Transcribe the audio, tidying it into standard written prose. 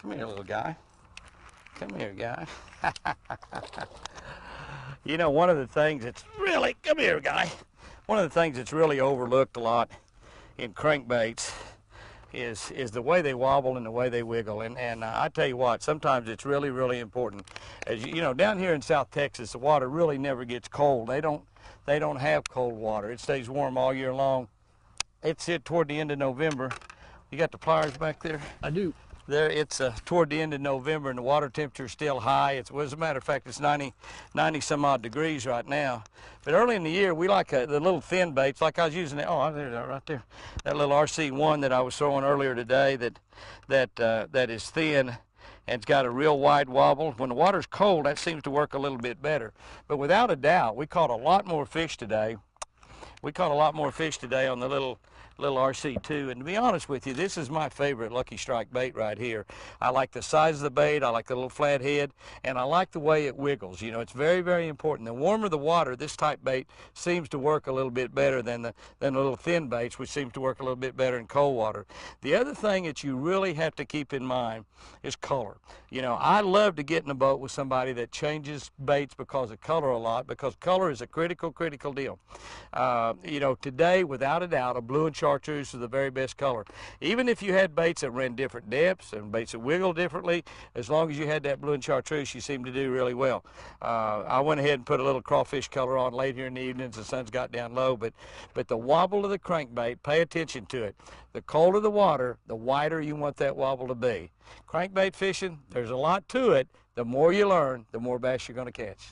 Come here, little guy. Come here, guy. You know, one of the things that's really, come here, guy. One of the things that's really overlooked a lot in crankbaits is the way they wobble and the way they wiggle. And I tell you what, sometimes it's really, really important. As you know, down here in South Texas, the water really never gets cold. They don't have cold water. It stays warm all year long. It's toward the end of November. You got the pliers back there? I do. There, it's toward the end of November, and the water temperature is still high. Well, as a matter of fact, it's 90 some odd degrees right now. But early in the year, we like the little thin baits, like I was using. Oh, there's that right there. That little RC1 that I was throwing earlier today. That is thin and it's got a real wide wobble. When the water's cold, that seems to work a little bit better. But without a doubt, we caught a lot more fish today. We caught a lot more fish today on the little RC2, and to be honest with you, this is my favorite Lucky Strike bait right here. I like the size of the bait, I like the little flat head, and I like the way it wiggles. You know, it's very, very important. The warmer the water, this type bait seems to work a little bit better than the little thin baits, which seems to work a little bit better in cold water. The other thing that you really have to keep in mind is color. You know, I love to get in a boat with somebody that changes baits because of color a lot, because color is a critical deal. You know, today, without a doubt, a blue and chartreuse is the very best color. Even if you had baits that ran different depths and baits that wiggle differently, as long as you had that blue and chartreuse, you seem to do really well. I went ahead and put a little crawfish color on late here in the evenings. The sun's got down low, but the wobble of the crankbait, pay attention to it. The colder the water, the wider you want that wobble to be. Crankbait fishing, there's a lot to it. The more you learn, the more bass you're going to catch.